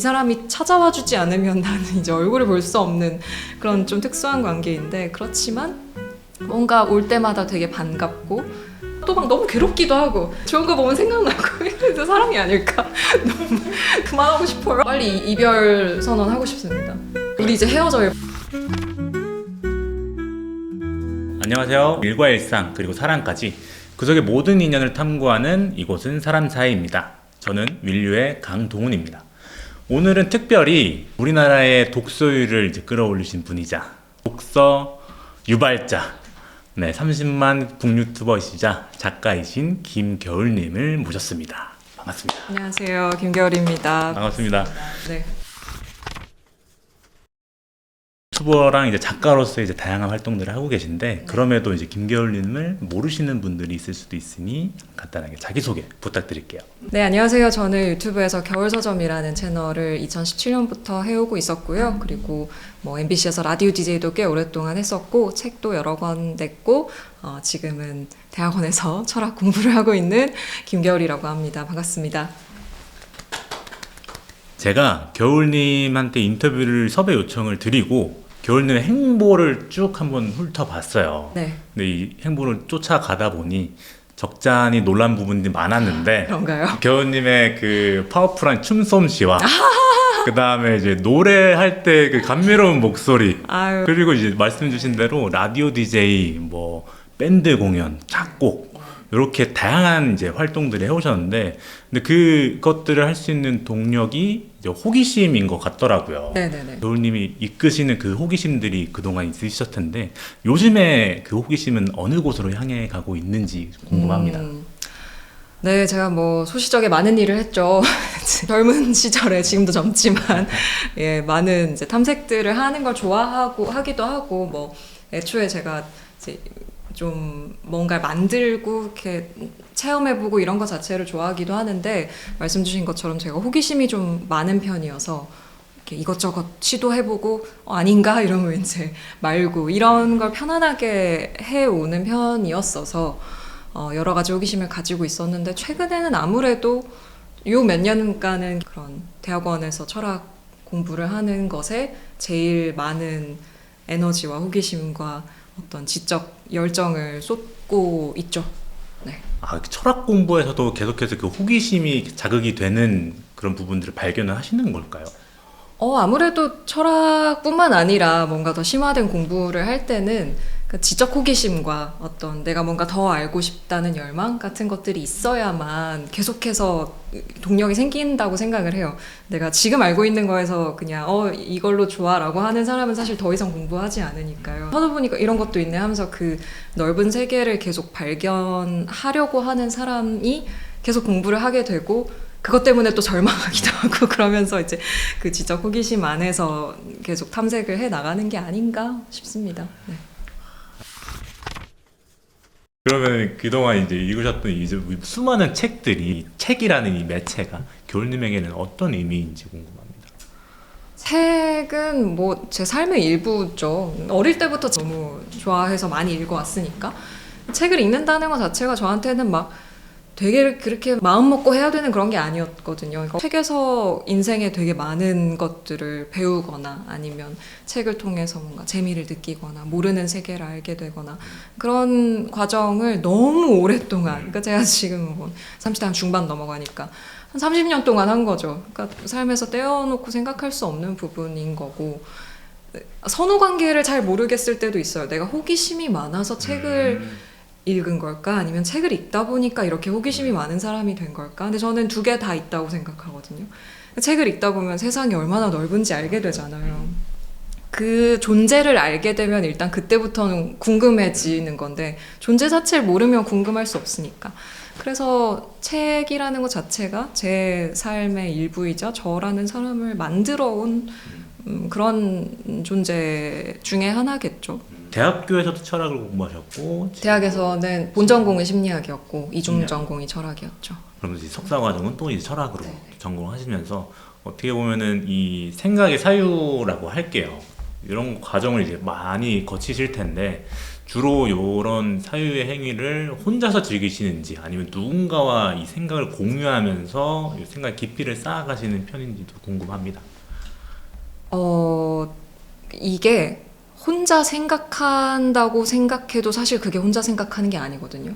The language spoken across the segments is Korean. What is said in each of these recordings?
이 사람이 찾아와 주지 않으면 나는 이제 얼굴을 볼 수 없는 그런 좀 특수한 관계인데, 그렇지만 뭔가 올 때마다 되게 반갑고 또 막 너무 괴롭기도 하고 좋은 거 보면 생각나고 그래서 사람이 아닐까. 너무 그만하고 싶어요. 빨리 이별 선언하고 싶습니다. 우리 이제 헤어져요. 안녕하세요. 일과 일상 그리고 사랑까지 그 속의 모든 인연을 탐구하는 이곳은 사람 사이입니다. 저는 윌류의 강동훈입니다. 오늘은 특별히 우리나라의 독서율을 이제 끌어올리신 분이자 독서 유발자, 30만 북유튜버이시자 작가이신 김겨울님을 모셨습니다. 반갑습니다. 안녕하세요, 김겨울입니다. 반갑습니다. 네. 유튜버랑 이제 작가로서 이제 다양한 활동들을 하고 계신데, 그럼에도 이제 김겨울님을 모르시는 분들이 있을 수도 있으니 간단하게 자기소개 부탁드릴게요. 네, 안녕하세요. 저는 유튜브에서 겨울서점이라는 채널을 2017년부터 해오고 있었고요. 그리고 MBC에서 라디오 DJ도 꽤 오랫동안 했었고, 책도 여러 권 냈고, 지금은 대학원에서 철학 공부를 하고 있는 김겨울이라고 합니다. 반갑습니다. 제가 겨울님한테 인터뷰를 섭외 요청을 드리고 겨울님의 행보를 쭉 한번 훑어봤어요. 네. 근데 이 행보를 쫓아가다 보니 적잖이 놀란 부분들이 많았는데, 그런가요? 겨울님의 그 파워풀한 춤솜씨와 그 다음에 이제 노래할 때 그 감미로운 목소리, 아유. 그리고 이제 말씀 주신 대로 라디오 DJ, 밴드 공연, 작곡, 이렇게 다양한 이제 활동들을 해오셨는데, 근데 그것들을 할 수 있는 동력이 이제 호기심인 것 같더라고요. 네네네. 겨울님이 이끄시는 그 호기심들이 그동안 있으셨을 텐데, 요즘에 그 호기심은 어느 곳으로 향해 가고 있는지 궁금합니다. 네, 제가 소시적에 많은 일을 했죠. 젊은 시절에, 지금도 젊지만, 예, 많은 이제 탐색들을 하는 걸 하기도 하고, 애초에 제가 이제 좀 뭔가를 만들고 이렇게 체험해보고 이런 것 자체를 좋아하기도 하는데, 말씀 주신 것처럼 제가 호기심이 좀 많은 편이어서 이렇게 이것저것 시도해보고 아닌가 이러면 이제 말고 이런 걸 편안하게 해오는 편이었어서 여러 가지 호기심을 가지고 있었는데, 최근에는 아무래도 요 몇 년간은 그런 대학원에서 철학 공부를 하는 것에 제일 많은 에너지와 호기심과 어떤 지적 열정을 쏟고 있죠. 네. 철학 공부에서도 계속해서 그 호기심이 자극이 되는 그런 부분들을 발견을 하시는 걸까요? 아무래도 철학뿐만 아니라 뭔가 더 심화된 공부를 할 때는 그 지적 호기심과 어떤 내가 뭔가 더 알고 싶다는 열망 같은 것들이 있어야만 계속해서 동력이 생긴다고 생각을 해요. 내가 지금 알고 있는 거에서 그냥 이걸로 좋아라고 하는 사람은 사실 더 이상 공부하지 않으니까요. 하다 보니까 이런 것도 있네 하면서 그 넓은 세계를 계속 발견하려고 하는 사람이 계속 공부를 하게 되고, 그것 때문에 또 절망하기도 하고 그러면서 이제 그 지적 호기심 안에서 계속 탐색을 해 나가는 게 아닌가 싶습니다. 네. 그러면 그동안 이제 읽으셨던 이제 수많은 책들이, 책이라는 이 매체가 겨울님에게는 어떤 의미인지 궁금합니다. 책은 제 삶의 일부죠. 어릴 때부터 너무 좋아해서 많이 읽어왔으니까 책을 읽는다는 것 자체가 저한테는 되게 그렇게 마음 먹고 해야 되는 그런 게 아니었거든요. 그러니까 책에서 인생에 되게 많은 것들을 배우거나 아니면 책을 통해서 뭔가 재미를 느끼거나 모르는 세계를 알게 되거나 그런 과정을 너무 오랫동안, 그러니까 제가 지금 30대 한 중반 넘어가니까 한 30년 동안 한 거죠. 그러니까 삶에서 떼어놓고 생각할 수 없는 부분인 거고, 선후 관계를 잘 모르겠을 때도 있어요. 내가 호기심이 많아서 책을 읽은 걸까? 아니면 책을 읽다 보니까 이렇게 호기심이 많은 사람이 된 걸까? 근데 저는 두 개 다 있다고 생각하거든요. 책을 읽다 보면 세상이 얼마나 넓은지 알게 되잖아요. 그 존재를 알게 되면 일단 그때부터는 궁금해지는 건데, 존재 자체를 모르면 궁금할 수 없으니까. 그래서 책이라는 것 자체가 제 삶의 일부이자 저라는 사람을 만들어온 그런 존재 중에 하나겠죠. 대학교에서도 철학을 공부하셨고, 대학에서는 본전공은 심리학이었고 이중 전공이 철학이었죠. 그러면서 이제 석사 과정은 또 이제 철학으로 전공하시면서 어떻게 보면은 이 생각의 사유라고 할게요. 이런 과정을 이제 많이 거치실 텐데, 주로 이런 사유의 행위를 혼자서 즐기시는지 아니면 누군가와 이 생각을 공유하면서 이 생각 깊이를 쌓아가시는 편인지도 궁금합니다. 이게 혼자 생각한다고 생각해도 사실 그게 혼자 생각하는 게 아니거든요.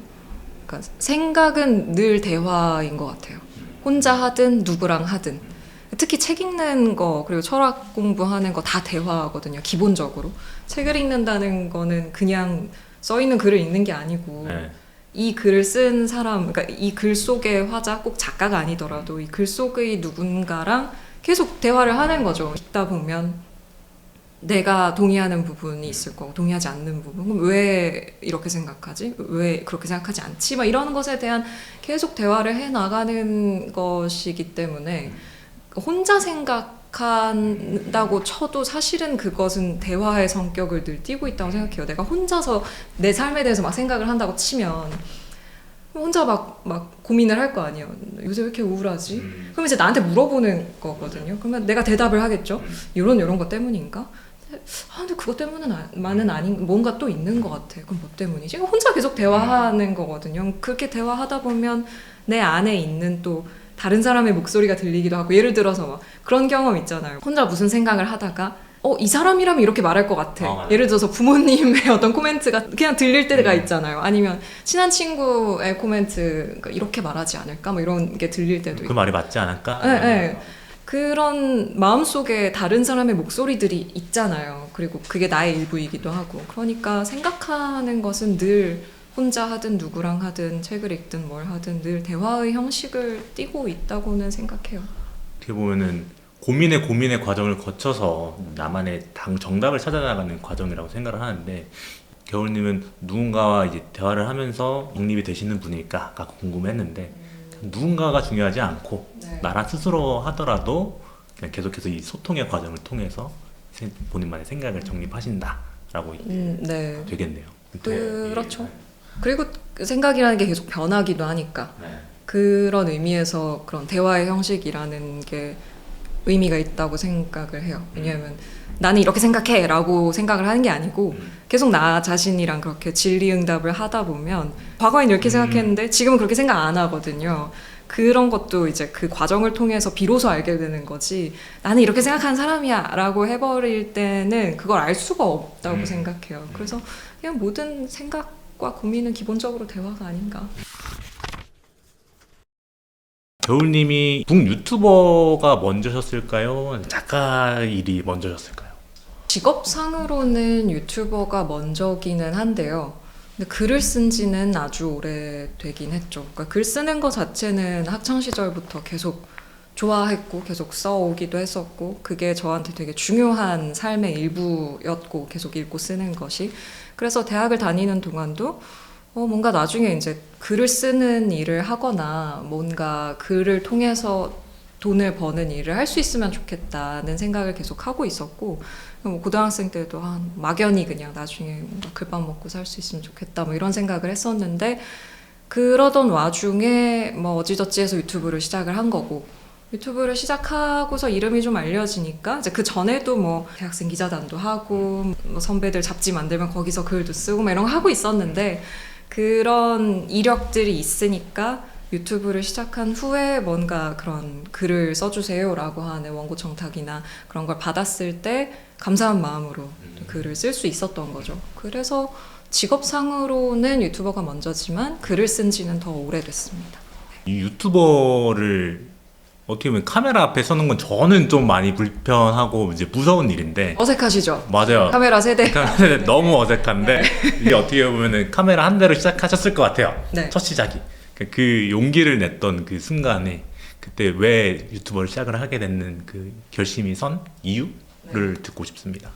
그러니까 생각은 늘 대화인 것 같아요. 혼자 하든 누구랑 하든. 특히 책 읽는 거 그리고 철학 공부하는 거 다 대화거든요. 기본적으로. 책을 읽는다는 거는 그냥 써 있는 글을 읽는 게 아니고 네. 이 글을 쓴 사람, 그러니까 이 글 속의 화자, 꼭 작가가 아니더라도 이 글 속의 누군가랑 계속 대화를 하는 거죠. 읽다 보면 내가 동의하는 부분이 있을 거고 동의하지 않는 부분, 그럼 왜 이렇게 생각하지? 왜 그렇게 생각하지 않지? 막 이런 것에 대한 계속 대화를 해 나가는 것이기 때문에 혼자 생각한다고 쳐도 사실은 그것은 대화의 성격을 늘 띠고 있다고 생각해요. 내가 혼자서 내 삶에 대해서 막 생각을 한다고 치면 혼자 막 고민을 할 거 아니에요. 요새 왜 이렇게 우울하지? 그럼 이제 나한테 물어보는 거거든요. 그러면 내가 대답을 하겠죠. 이런 것 때문인가? 근데 그것 때문은 아닌, 뭔가 또 있는 것 같아. 그럼 뭐 때문이지? 혼자 계속 대화하는 거거든요. 그렇게 대화하다 보면 내 안에 있는 또 다른 사람의 목소리가 들리기도 하고, 예를 들어서 막 그런 경험 있잖아요. 혼자 무슨 생각을 하다가 이 사람이라면 이렇게 말할 것 같아. 예를 들어서 부모님의 어떤 코멘트가 그냥 들릴 때가 있잖아요. 아니면 친한 친구의 코멘트 이렇게 말하지 않을까? 뭐 이런 게 들릴 때도 그 있고. 말이 맞지 않을까? 네. 그런 마음속에 다른 사람의 목소리들이 있잖아요. 그리고 그게 나의 일부이기도 하고. 그러니까 생각하는 것은 늘 혼자 하든 누구랑 하든 책을 읽든 뭘 하든 늘 대화의 형식을 띠고 있다고는 생각해요. 어떻게 보면은 고민의 과정을 거쳐서 나만의 정답을 찾아나가는 과정이라고 생각을 하는데, 겨울님은 누군가와 이제 대화를 하면서 독립이 되시는 분일까 아까 궁금했는데, 누군가가 중요하지 않고 네. 나랑 스스로 하더라도 그냥 계속해서 이 소통의 과정을 통해서 본인만의 생각을 정립하신다라고 네. 되겠네요. 그렇죠. 그리고 그 생각이라는 게 계속 변하기도 하니까 네. 그런 의미에서 그런 대화의 형식이라는 게 의미가 있다고 생각을 해요. 왜냐하면 나는 이렇게 생각해 라고 생각을 하는 게 아니고 계속 나 자신이랑 그렇게 질의응답을 하다 보면 과거엔 이렇게 생각했는데 지금은 그렇게 생각 안 하거든요. 그런 것도 이제 그 과정을 통해서 비로소 알게 되는 거지, 나는 이렇게 생각하는 사람이야 라고 해버릴 때는 그걸 알 수가 없다고 생각해요. 그래서 그냥 모든 생각과 고민은 기본적으로 대화가 아닌가. 겨울님이 북 유튜버가 먼저셨을까요? 작가 일이 먼저셨을까요? 직업상으로는 유튜버가 먼저기는 한데요. 근데 글을 쓴 지는 아주 오래되긴 했죠. 그러니까 글 쓰는 것 자체는 학창시절부터 계속 좋아했고 계속 써오기도 했었고, 그게 저한테 되게 중요한 삶의 일부였고 계속 읽고 쓰는 것이. 그래서 대학을 다니는 동안도 뭔가 나중에 이제 글을 쓰는 일을 하거나 뭔가 글을 통해서 돈을 버는 일을 할 수 있으면 좋겠다는 생각을 계속 하고 있었고, 뭐 고등학생 때도 막연히 그냥 나중에 뭔가 글밥 먹고 살 수 있으면 좋겠다 뭐 이런 생각을 했었는데, 그러던 와중에 뭐 어찌저찌해서 유튜브를 시작을 한 거고, 유튜브를 시작하고서 이름이 좀 알려지니까 이제 그 전에도 뭐 대학생 기자단도 하고 뭐 선배들 잡지 만들면 거기서 글도 쓰고 뭐 이런 거 하고 있었는데, 그런 이력들이 있으니까 유튜브를 시작한 후에 뭔가 그런 글을 써주세요라고 하는 원고 청탁이나 그런 걸 받았을 때 감사한 마음으로 글을 쓸 수 있었던 거죠. 그래서 직업상으로는 유튜버가 먼저지만 글을 쓴 지는 더 오래됐습니다. 이 유튜버를 어떻게 보면 카메라 앞에 서는 건 저는 좀 많이 불편하고 이제 무서운 일인데. 어색하시죠? 맞아요. 카메라 세대. 카메라 너무 어색한데 이게 어떻게 보면은 카메라 한 대로 시작하셨을 것 같아요. 네. 첫 시작이. 그 용기를 냈던 그 순간에 그때 왜 유튜버를 시작을 하게 됐는 그 결심이 선 이유를 듣고 싶습니다.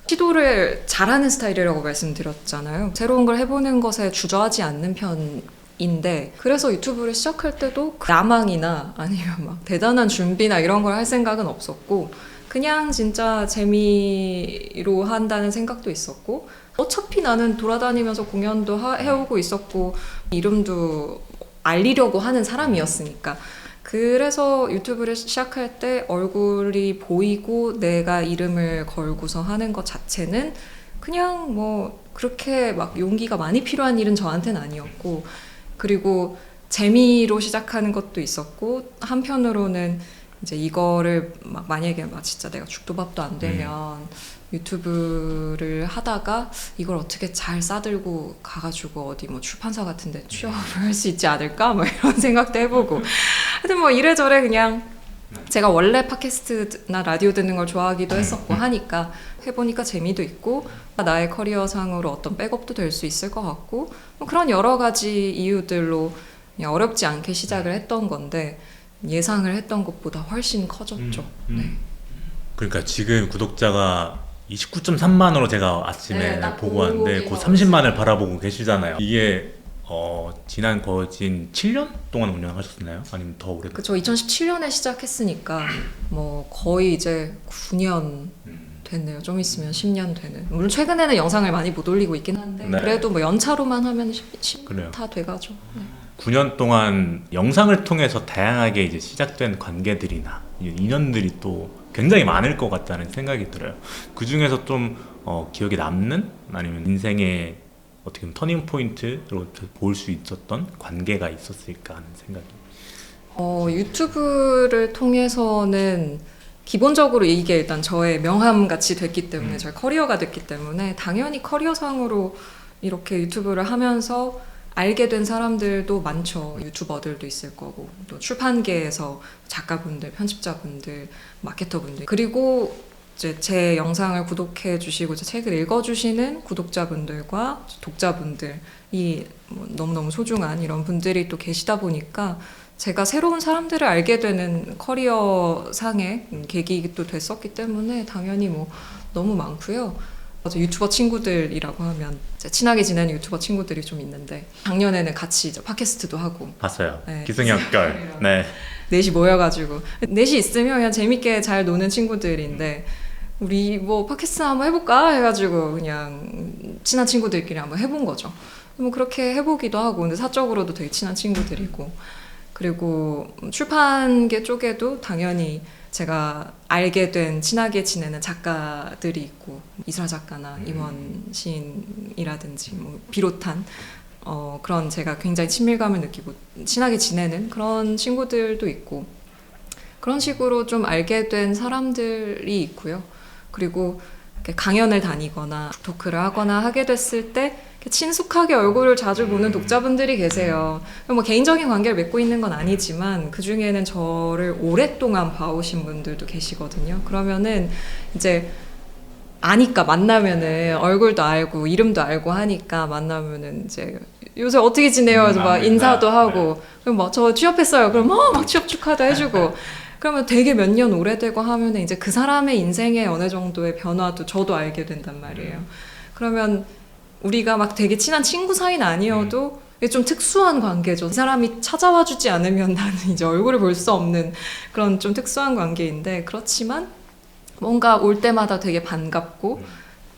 시도를 잘하는 스타일이라고 말씀드렸잖아요. 새로운 걸 해보는 것에 주저하지 않는 편인데, 그래서 유튜브를 시작할 때도 야망이나 아니면 막 대단한 준비나 이런 걸 할 생각은 없었고, 그냥 진짜 재미로 한다는 생각도 있었고, 어차피 나는 돌아다니면서 공연도 해오고 있었고 이름도 알리려고 하는 사람이었으니까. 그래서 유튜브를 시작할 때 얼굴이 보이고 내가 이름을 걸고서 하는 것 자체는 그냥 뭐 그렇게 막 용기가 많이 필요한 일은 저한테는 아니었고, 그리고 재미로 시작하는 것도 있었고, 한편으로는 이제 이거를 막 만약에 막 진짜 내가 죽도 밥도 안 되면 유튜브를 하다가 이걸 어떻게 잘 싸들고 가가지고 어디 뭐 출판사 같은 데 취업을 할 수 있지 않을까? 뭐 이런 생각도 해보고. 하여튼 뭐 이래저래 그냥 제가 원래 팟캐스트나 라디오 듣는 걸 좋아하기도 했었고 하니까 해보니까 재미도 있고 나의 커리어상으로 어떤 백업도 될 수 있을 것 같고 뭐 그런 여러 가지 이유들로 그냥 어렵지 않게 시작을 했던 건데 예상을 했던 것보다 훨씬 커졌죠. 네. 그러니까 지금 구독자가 29.3만으로 제가 아침에 네, 딱 보고 보고 왔는데 곧 30만을 바라보고 계시잖아요. 이게 지난 거진 7년 동안 운영하셨나요? 아니면 더 오래? 그쵸. 2017년에 시작했으니까 뭐 거의 이제 9년 됐네요. 좀 있으면 10년 되는. 물론 최근에는 영상을 많이 못 올리고 있긴 한데 네. 그래도 뭐 연차로만 하면 10 그래요. 다 돼가죠. 네. 9년 동안 영상을 통해서 다양하게 이제 시작된 관계들이나 인연들이 또 굉장히 많을 것 같다는 생각이 들어요. 그 중에서 좀 기억에 남는 아니면 인생의 어떻게 보면 터닝 포인트로 볼 수 있었던 관계가 있었을까 하는 생각이. 유튜브를 통해서는 기본적으로 이게 일단 저의 명함같이 됐기 때문에 저의 커리어가 됐기 때문에 당연히 커리어상으로 이렇게 유튜브를 하면서 알게 된 사람들도 많죠. 유튜버들도 있을 거고 또 출판계에서 작가분들, 편집자분들, 마케터분들 그리고 이제 제 영상을 구독해 주시고 제 책을 읽어주시는 구독자분들과 독자분들이 뭐 너무너무 소중한 이런 분들이 또 계시다 보니까 제가 새로운 사람들을 알게 되는 커리어상의 계기도 됐었기 때문에 당연히 뭐 너무 많고요. 맞아, 유튜버 친구들이라고 하면 이제 친하게 지내는 유튜버 친구들이 좀 있는데 작년에는 같이 이제 팟캐스트도 하고 봤어요. 네. 기승역결. 네. 넷이 모여가지고 넷이 있으면 그냥 재밌게 잘 노는 친구들인데 우리 뭐 팟캐스트 한번 해볼까 해가지고 그냥 친한 친구들끼리 한번 해본 거죠. 뭐 그렇게 해보기도 하고 근데 사적으로도 되게 친한 친구들이고 그리고 출판계 쪽에도 당연히 제가 알게 된 친하게 지내는 작가들이 있고 이슬아 작가나 임원 시인이라든지 뭐 비롯한 그런 제가 굉장히 친밀감을 느끼고 친하게 지내는 그런 친구들도 있고 그런 식으로 좀 알게 된 사람들이 있고요. 그리고 이렇게 강연을 다니거나 토크를 하거나 하게 됐을 때 친숙하게 얼굴을 자주 보는 독자분들이 계세요. 뭐 개인적인 관계를 맺고 있는 건 아니지만 그 중에는 저를 오랫동안 봐오신 분들도 계시거든요. 그러면은 이제 아니까 만나면은 얼굴도 알고 이름도 알고 하니까 만나면은 이제 요새 어떻게 지내요? 그래서 막 인사도 하고 그럼 막 저 취업했어요. 그럼 막 취업 축하도 해주고 그러면 되게 몇 년 오래되고 하면은 이제 그 사람의 인생에 어느 정도의 변화도 저도 알게 된단 말이에요. 그러면 우리가 막 되게 친한 친구 사이는 아니어도 이게 좀 특수한 관계죠. 이 사람이 찾아와 주지 않으면 나는 이제 얼굴을 볼 수 없는 그런 좀 특수한 관계인데 그렇지만 뭔가 올 때마다 되게 반갑고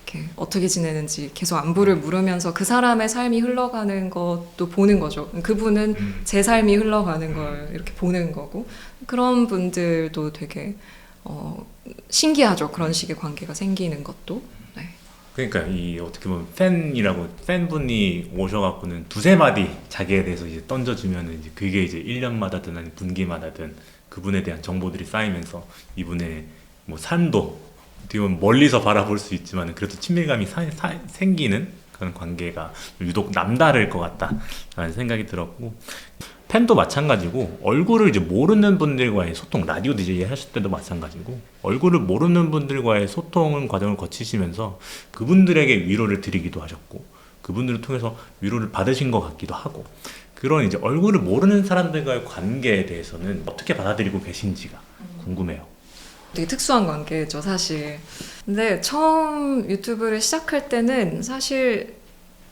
이렇게 어떻게 지내는지 계속 안부를 물으면서 그 사람의 삶이 흘러가는 것도 보는 거죠. 그분은 제 삶이 흘러가는 걸 이렇게 보는 거고 그런 분들도 되게 신기하죠. 그런 식의 관계가 생기는 것도. 네. 그러니까 이 어떻게 보면 팬분이 오셔갖고는 두세 마디 자기에 대해서 이제 던져주면은 이제 그게 이제 1년마다든 아니면 분기마다든 그분에 대한 정보들이 쌓이면서 이분의 뭐 삶도 어떻게 보면 멀리서 바라볼 수 있지만 그래도 친밀감이 생기는 그런 관계가 유독 남다를 것 같다라는 생각이 들었고 팬도 마찬가지고 얼굴을 이제 모르는 분들과의 소통 라디오 DJ 하실 때도 마찬가지고 얼굴을 모르는 분들과의 소통 과정을 거치시면서 그분들에게 위로를 드리기도 하셨고 그분들을 통해서 위로를 받으신 것 같기도 하고 그런 이제 얼굴을 모르는 사람들과의 관계에 대해서는 어떻게 받아들이고 계신지가 궁금해요. 되게 특수한 관계죠, 사실. 근데 처음 유튜브를 시작할 때는 사실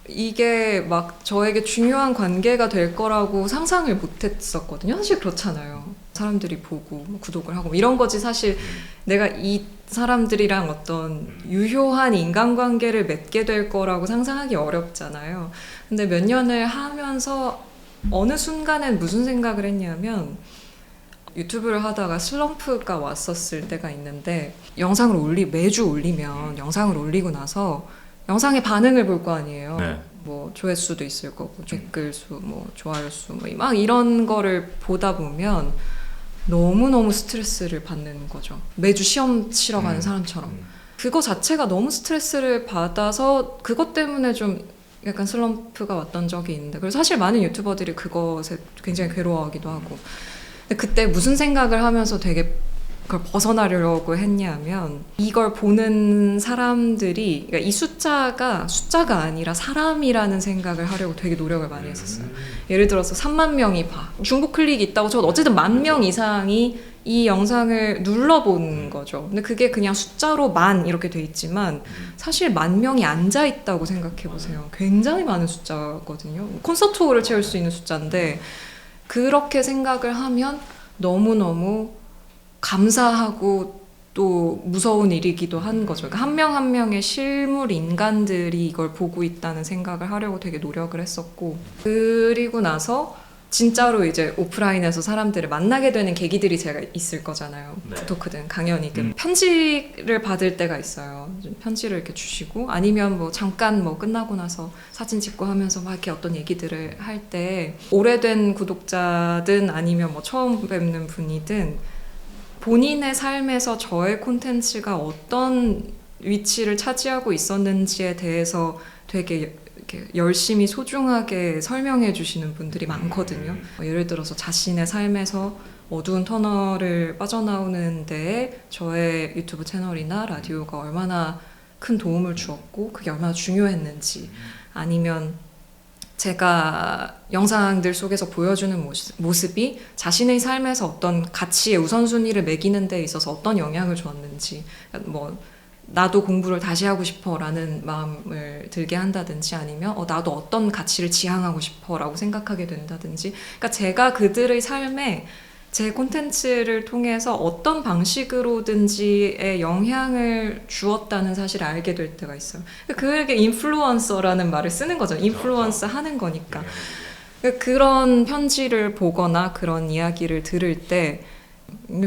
이게 막 저에게 중요한 관계가 될 거라고 상상을 못 했었거든요. 사실 그렇잖아요. 사람들이 보고 구독을 하고 이런 거지 사실 내가 이 사람들이랑 어떤 유효한 인간관계를 맺게 될 거라고 상상하기 어렵잖아요. 근데 몇 년을 하면서 어느 순간엔 무슨 생각을 했냐면 유튜브를 하다가 슬럼프가 왔었을 때가 있는데 영상을 매주 올리면 영상을 올리고 나서 영상의 반응을 볼 거 아니에요. 네. 뭐 조회수도 있을 거고 댓글 수, 뭐 좋아요 수, 뭐 막 이런 거를 보다 보면 너무너무 스트레스를 받는 거죠. 매주 시험 치러 가는 사람처럼. 그거 자체가 너무 스트레스를 받아서 그것 때문에 좀 약간 슬럼프가 왔던 적이 있는데, 그래서 사실 많은 유튜버들이 그것에 굉장히 괴로워하기도 하고. 근데 그때 무슨 생각을 하면서 되게 그걸 벗어나려고 했냐면, 이걸 보는 사람들이, 그러니까 이 숫자가 아니라 사람이라는 생각을 하려고 되게 노력을 많이 했었어요. 예를 들어서 3만 명이 봐. 중복 클릭이 있다고 쳐도 어쨌든 10,000명 이상이 이 영상을 눌러본 거죠. 근데 그게 그냥 숫자로 만 이렇게 돼 있지만 사실 10,000명이 앉아 있다고 생각해 보세요. 굉장히 많은 숫자거든요. 콘서트홀을 채울 수 있는 숫자인데, 그렇게 생각을 하면 너무너무 감사하고 또 무서운 일이기도 한 거죠. 그러니까 한 명 한 명의 실물 인간들이 이걸 보고 있다는 생각을 하려고 되게 노력을 했었고, 그리고 나서 진짜로 이제 오프라인에서 사람들을 만나게 되는 계기들이 제가 있을 거잖아요. 네. 북토크든 강연이든 편지를 받을 때가 있어요. 편지를 이렇게 주시고, 아니면 뭐 잠깐 뭐 끝나고 나서 사진 찍고 하면서 막 이렇게 어떤 얘기들을 할 때, 오래된 구독자든 아니면 뭐 처음 뵙는 분이든 본인의 삶에서 저의 콘텐츠가 어떤 위치를 차지하고 있었는지에 대해서 되게 이렇게 열심히 소중하게 설명해 주시는 분들이 많거든요. 예를 들어서 자신의 삶에서 어두운 터널을 빠져나오는 데에 저의 유튜브 채널이나 라디오가 얼마나 큰 도움을 주었고 그게 얼마나 중요했는지, 아니면 제가 영상들 속에서 보여주는 모습이 자신의 삶에서 어떤 가치의 우선순위를 매기는 데 있어서 어떤 영향을 주었는지, 뭐 나도 공부를 다시 하고 싶어 라는 마음을 들게 한다든지, 아니면 나도 어떤 가치를 지향하고 싶어 라고 생각하게 된다든지, 그러니까 제가 그들의 삶에 제 콘텐츠를 통해서 어떤 방식으로든지의 영향을 주었다는 사실을 알게 될 때가 있어요. 그게 인플루언서라는 말을 쓰는 거죠. 인플루언서 하는 거니까. 그런 편지를 보거나 그런 이야기를 들을 때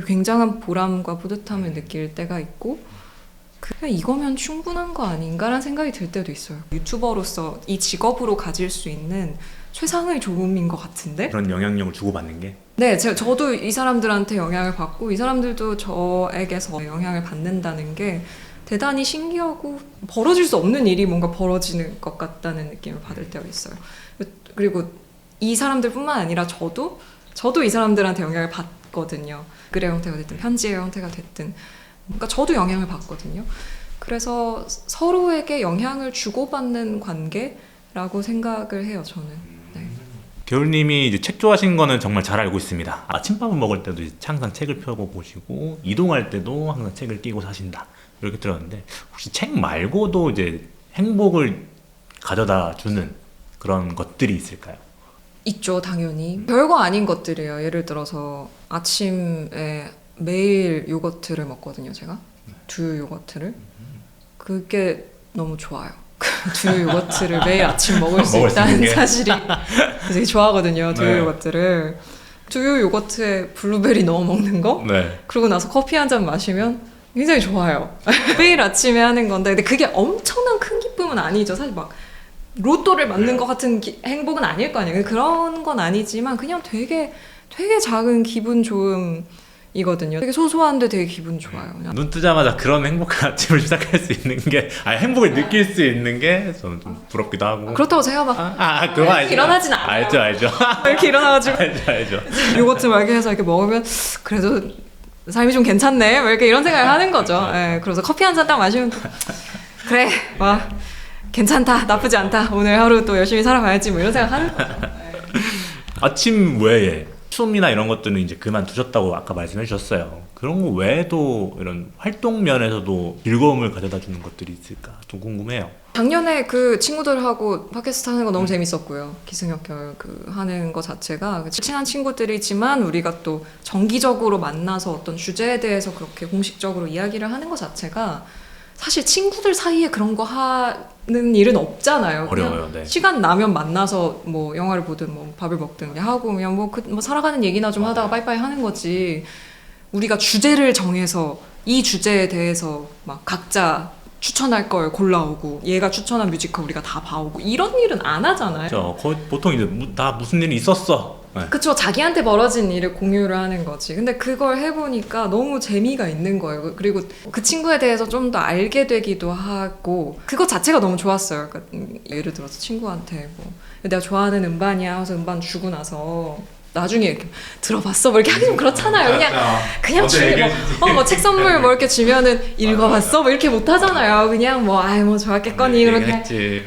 굉장한 보람과 뿌듯함을 느낄 때가 있고, 그냥 이거면 충분한 거 아닌가라는 생각이 들 때도 있어요. 유튜버로서 이 직업으로 가질 수 있는 최상의 조음인 것 같은데? 그런 영향력을 주고받는 게? 네, 저도 이 사람들한테 영향을 받고 이 사람들도 저에게서 영향을 받는다는 게 대단히 신기하고, 벌어질 수 없는 일이 뭔가 벌어지는 것 같다는 느낌을 받을 때가 있어요. 그리고 이 사람들뿐만 아니라 저도 이 사람들한테 영향을 받거든요. 글의 형태가 됐든 편지의 형태가 됐든, 그러니까 저도 영향을 받거든요. 그래서 서로에게 영향을 주고받는 관계라고 생각을 해요, 저는. 네. 겨울님이 이제 책 좋아하시는 거는 정말 잘 알고 있습니다. 아침밥을 먹을 때도 이제 항상 책을 펴고 보시고, 이동할 때도 항상 책을 끼고 사신다, 이렇게 들었는데, 혹시 책 말고도 이제 행복을 가져다 주는 그런 것들이 있을까요? 있죠, 당연히. 별거 아닌 것들이에요. 예를 들어서 아침에 매일 요거트를 먹거든요, 제가. 두유 요거트를. 그게 너무 좋아요. 두유 요거트를 매일 아침 먹을 수 있다는 사실이 되게 좋아하거든요, 두유 네. 요거트를. 두유 요거트에 블루베리 넣어 먹는 거? 네. 그러고 나서 커피 한 잔 마시면 굉장히 좋아요. 매일 아침에 하는 건데, 근데 그게 엄청난 큰 기쁨은 아니죠. 사실 막 로또를 맞는 것 같은 행복은 아닐 거 아니에요. 그런 건 아니지만 그냥 되게 작은 기분 좋음이거든요. 되게 소소한데 되게 기분 좋아요. 그냥. 눈 뜨자마자 그런 행복한 아침을 시작할 수 있는 게, 행복을 느낄 수 있는 게 저는 좀 부럽기도 하고. 그렇다고 제가 막 그거 알죠. 일어나진 않아요. 알죠. 이렇게 일어나가지고 알죠. 요거트 막 이렇게 해서 이렇게 먹으면 그래도 삶이 좀 괜찮네, 뭐 이렇게 이런 생각을 하는 거죠. 예, 그래서 커피 한 잔 딱 마시면 그래, 와 괜찮다, 나쁘지 않다, 오늘 하루 또 열심히 살아봐야지, 뭐 이런 생각 하는 거죠. 아침 외에 수업이나 이런 것들은 이제 그만두셨다고 아까 말씀해 주셨어요. 그런 거 외에도 이런 활동 면에서도 즐거움을 가져다 주는 것들이 있을까 좀 궁금해요. 작년에 그 친구들하고 팟캐스트 하는 거 너무 재밌었고요. 기승역결 하는 거 자체가 친한 친구들이지만 우리가 또 정기적으로 만나서 어떤 주제에 대해서 그렇게 공식적으로 이야기를 하는 거 자체가 사실 친구들 사이에 그런 거 하는 일은 없잖아요. 어려워요. 네. 시간 나면 만나서 뭐 영화를 보든 뭐 밥을 먹든 하고 그냥 뭐 살아가는 얘기나 좀 하다가 빠이빠이 하는 거지. 우리가 주제를 정해서 이 주제에 대해서 막 각자 추천할 걸 골라오고 얘가 추천한 뮤지컬 우리가 다 봐오고 이런 일은 안 하잖아요. 그렇죠. 거의 보통 이제 나 무슨 일이 있었어. 네. 그쵸. 자기한테 벌어진 일을 공유를 하는 거지. 근데 그걸 해보니까 너무 재미가 있는 거예요. 그리고 그 친구에 대해서 좀 더 알게 되기도 하고 그것 자체가 너무 좋았어요. 그러니까 예를 들어서 친구한테 뭐 내가 좋아하는 음반이야 하면서 음반 주고 나서 나중에 이렇게 들어봤어? 뭐 이렇게 하기 좀 그렇잖아요. 그냥 주고 뭐 책 선물 뭐 이렇게 주면은 읽어봤어? 뭐 이렇게 못 하잖아요. 그냥 뭐 아이 뭐 좋았겠거니 그냥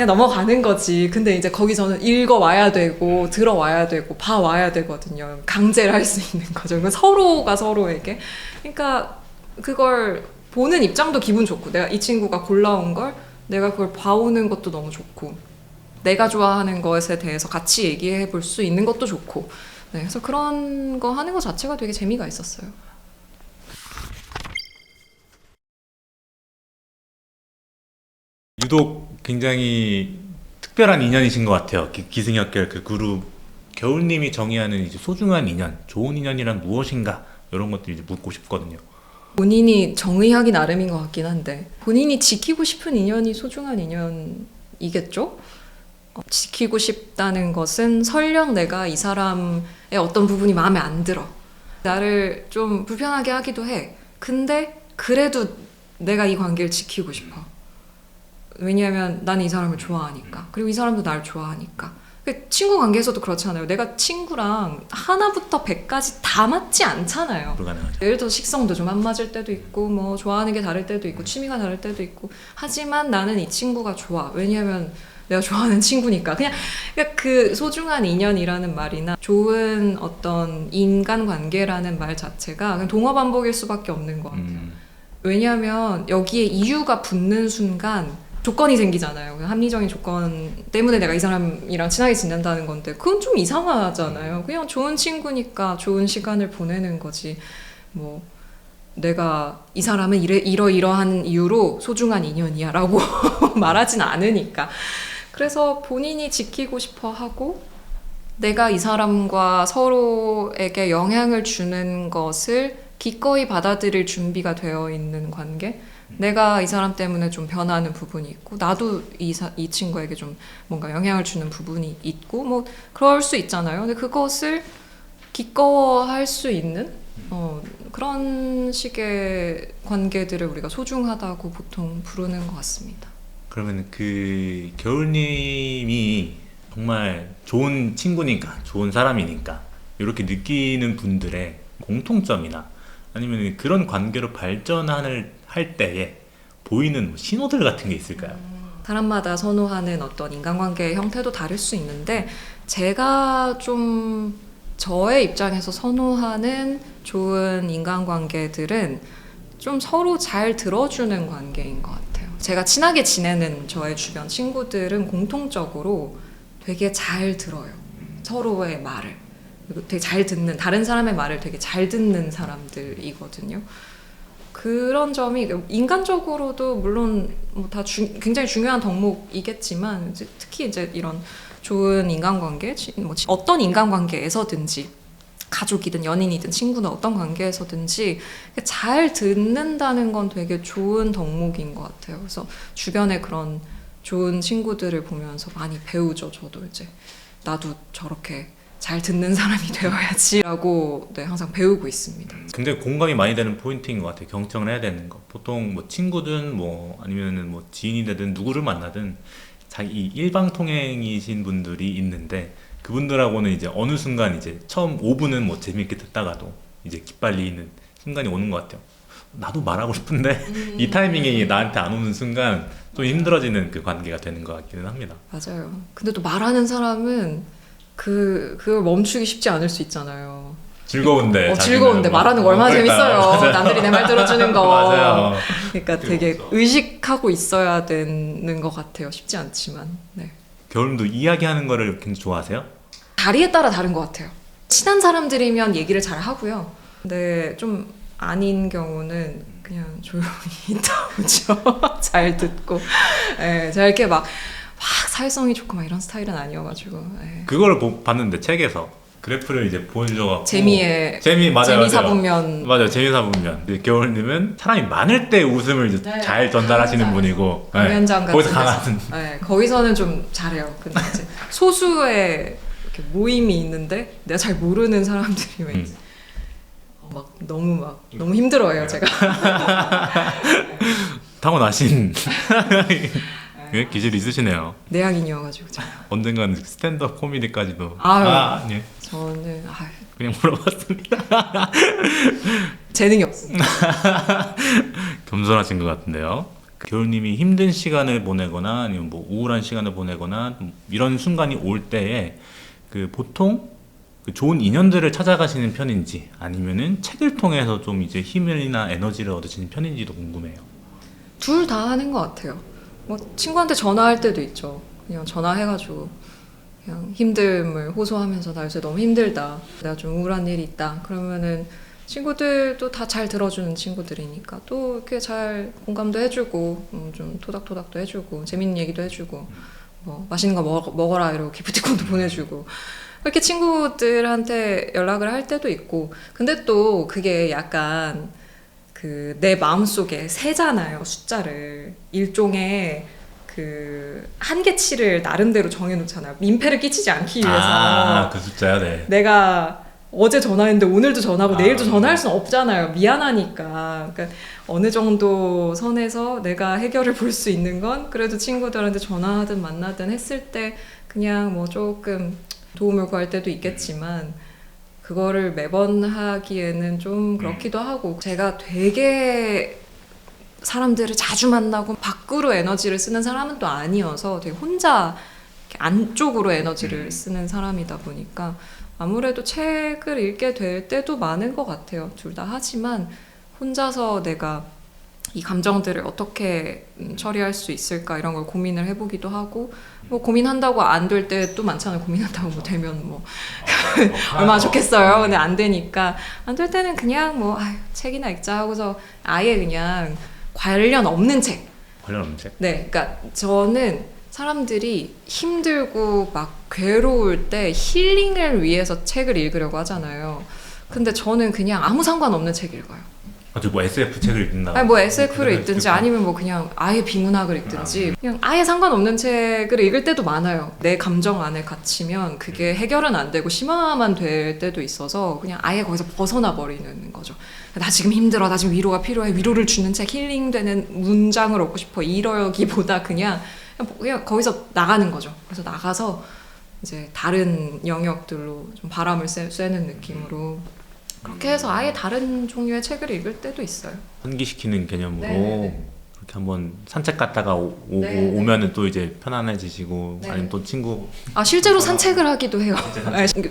넘어가는 거지. 근데 이제 거기서는 읽어와야 되고 들어와야 되고 봐와야 되거든요. 강제를 할 수 있는 거죠. 그러니까 서로가 서로에게. 그러니까 그걸 보는 입장도 기분 좋고 내가 이 친구가 골라온 걸 내가 그걸 봐오는 것도 너무 좋고 내가 좋아하는 것에 대해서 같이 얘기해 볼 수 있는 것도 좋고 네, 그래서 그런 거 하는 것 자체가 되게 재미가 있었어요. 유독 굉장히 특별한 인연이신 것 같아요. 기승역결 그 그룹 겨울님이 정의하는 이제 소중한 인연, 좋은 인연이란 무엇인가 이런 것들 이제 묻고 싶거든요. 본인이 정의하기 나름인 것 같긴 한데 본인이 지키고 싶은 인연이 소중한 인연이겠죠? 지키고 싶다는 것은 설령 내가 이 사람의 어떤 부분이 마음에 안 들어 나를 좀 불편하게 하기도 해. 근데 그래도 내가 이 관계를 지키고 싶어. 왜냐하면 나는 이 사람을 좋아하니까. 그리고 이 사람도 나를 좋아하니까. 친구 관계에서도 그렇잖아요. 내가 친구랑 하나부터 100까지 다 맞지 않잖아요. 불가능하죠. 예를 들어 식성도 좀 안 맞을 때도 있고 뭐 좋아하는 게 다를 때도 있고 취미가 다를 때도 있고 하지만 나는 이 친구가 좋아. 왜냐하면 내가 좋아하는 친구니까. 그냥 그 소중한 인연이라는 말이나 좋은 어떤 인간관계라는 말 자체가 그냥 동어반복일 수밖에 없는 것 같아요. 왜냐하면 여기에 이유가 붙는 순간 조건이 생기잖아요. 합리적인 조건 때문에 내가 이 사람이랑 친하게 지낸다는 건데 그건 좀 이상하잖아요. 그냥 좋은 친구니까 좋은 시간을 보내는 거지. 뭐 내가 이 사람은 이러이러한 이유로 소중한 인연이야 라고 말하진 않으니까. 그래서 본인이 지키고 싶어 하고 내가 이 사람과 서로에게 영향을 주는 것을 기꺼이 받아들일 준비가 되어 있는 관계. 내가 이 사람 때문에 좀 변하는 부분이 있고 나도 이 친구에게 좀 뭔가 영향을 주는 부분이 있고 뭐 그럴 수 있잖아요. 근데 그것을 기꺼워할 수 있는 그런 식의 관계들을 우리가 소중하다고 보통 부르는 것 같습니다. 그러면 그 겨울님이 정말 좋은 친구니까 좋은 사람이니까 이렇게 느끼는 분들의 공통점이나 아니면 그런 관계로 발전할 때에 보이는 신호들 같은 게 있을까요? 사람마다 선호하는 어떤 인간관계의 형태도 다를 수 있는데 제가 좀 저의 입장에서 선호하는 좋은 인간관계들은 좀 서로 잘 들어주는 관계인 것 같아요. 제가 친하게 지내는 저의 주변 친구들은 공통적으로 되게 잘 들어요. 서로의 말을. 그리고 되게 잘 듣는, 다른 사람의 말을 되게 잘 듣는 사람들이거든요. 그런 점이 인간적으로도 물론 뭐 다 굉장히 중요한 덕목이겠지만 특히 이제 이런 좋은 인간관계, 뭐 어떤 인간관계에서든지 가족이든 연인이든 친구든 어떤 관계에서든지 잘 듣는다는 건 되게 좋은 덕목인 것 같아요. 그래서 주변에 그런 좋은 친구들을 보면서 많이 배우죠. 저도 이제 나도 저렇게 잘 듣는 사람이 되어야지라고 네, 항상 배우고 있습니다. 굉장히 공감이 많이 되는 포인트인 것 같아요. 경청을 해야 되는 거. 보통 뭐 친구든 뭐 아니면은 뭐 지인이 되든 누구를 만나든 자기 일방통행이신 분들이 있는데 그분들하고는 이제 어느 순간 이제 처음 5분은 뭐 재밌게 듣다가도 이제 기빨리는 순간이 오는 것 같아요. 나도 말하고 싶은데 이 타이밍에 나한테 안 오는 순간 좀 힘들어지는 그 관계가 되는 것 같기는 합니다. 맞아요. 근데 또 말하는 사람은 그걸 멈추기 쉽지 않을 수 있잖아요. 즐거운데 즐거운데 말하는 거 얼마나 재밌어요. 맞아요. 남들이 내 말 들어주는 거. 맞아요. 그러니까 되게 의식하고 있어야 되는 것 같아요. 쉽지 않지만. 네. 겨울님도 이야기하는 거를 굉장히 좋아하세요? 자리에 따라 다른 것 같아요. 친한 사람들이면 얘기를 잘 하고요. 근데 좀 아닌 경우는 그냥 조용히 있다 오죠. 잘 듣고. 네, 제가 이렇게 막 사회성이 좋고 막 이런 스타일은 아니어가지고. 네. 그걸 봤는데 책에서 그래프를 이제 보여줘갖고 재미 맞아요. 사분면. 맞아요. 재미사분면. 이제 겨울님은 사람이 많을 때 웃음을 이제 네, 잘 전달하시는 분이고 공연장 같은 거기서 데서. 강한 네, 거기서는 좀 잘해요. 근데 이제 소수의 이렇게 모임이 있는데 내가 잘 모르는 사람들이 왜 막 너무 힘들어해요 제가. 타고나신 예, 기질이 있으시네요. 내향인이어가지고 제가. 언젠가는 스탠드업 코미디까지도. 아유. 예. 저는 그냥 물어봤습니다. 재능이 없어요. 겸손하신 것 같은데요. 겨울님이 힘든 시간을 보내거나 아니면 뭐 우울한 시간을 보내거나 이런 순간이 올 때에 그 보통 그 좋은 인연들을 찾아가시는 편인지 아니면은 책을 통해서 좀 이제 힘이나 에너지를 얻으시는 편인지도 궁금해요. 둘 다 하는 것 같아요. 뭐 친구한테 전화할 때도 있죠. 그냥 전화해가지고 그냥 힘듦을 호소하면서 나 요새 너무 힘들다. 내가 좀 우울한 일이 있다. 그러면은 친구들도 다 잘 들어주는 친구들이니까 또 이렇게 잘 공감도 해주고 좀 토닥토닥도 해주고 재밌는 얘기도 해주고 뭐 맛있는 거 먹어라 이러고 기프티콘도 보내주고 그렇게 친구들한테 연락을 할 때도 있고 근데 또 그게 약간 그 내 마음속에 세잖아요 숫자를 일종의 그 한계치를 나름대로 정해놓잖아요 민폐를 끼치지 않기 위해서 그 숫자요, 네. 내가 어제 전화했는데 오늘도 전화하고 내일도 전화할 수는 없잖아요 미안하니까 그러니까 어느 정도 선에서 내가 해결을 볼 수 있는 건 그래도 친구들한테 전화하든 만나든 했을 때 그냥 뭐 조금 도움을 구할 때도 있겠지만 그거를 매번 하기에는 좀 그렇기도 하고 제가 되게 사람들을 자주 만나고 밖으로 에너지를 쓰는 사람은 또 아니어서 되게 혼자 이렇게 안쪽으로 에너지를 쓰는 사람이다 보니까 아무래도 책을 읽게 될 때도 많은 것 같아요. 둘 다 하지만 혼자서 내가 이 감정들을 어떻게 처리할 수 있을까 이런 걸 고민을 해보기도 하고 뭐 고민한다고 안 될 때도 많잖아요. 고민한다고 뭐 되면 뭐 얼마나 좋겠어요. 근데 안 되니까 안 될 때는 그냥 뭐 책이나 읽자 하고서 아예 그냥 관련 없는 책. 관련 없는 책? 네, 그러니까 저는 사람들이 힘들고 막 괴로울 때 힐링을 위해서 책을 읽으려고 하잖아요. 근데 저는 그냥 아무 상관없는 책 읽어요. 뭐 SF 책을 읽는다. 아니 뭐 SF를 읽든지 아니면 뭐 그냥 아예 비문학을 읽든지 그냥 아예 상관없는 책을 읽을 때도 많아요. 내 감정 안에 갇히면 그게 해결은 안 되고 심화만 될 때도 있어서 그냥 아예 거기서 벗어나 버리는 거죠. 나 지금 힘들어, 나 지금 위로가 필요해, 위로를 주는 책, 힐링되는 문장을 얻고 싶어 이러기보다 그냥 거기서 나가는 거죠. 그래서 나가서 이제 다른 영역들로 좀 바람을 쐬는 느낌으로 그렇게 해서 아예 다른 종류의 책을 읽을 때도 있어요. 환기시키는 개념으로 네네네. 그렇게 한번 산책 갔다가 오면은 또 이제 편안해지시고 네. 아니면 또 친구 실제로 산책을 하기도 해요.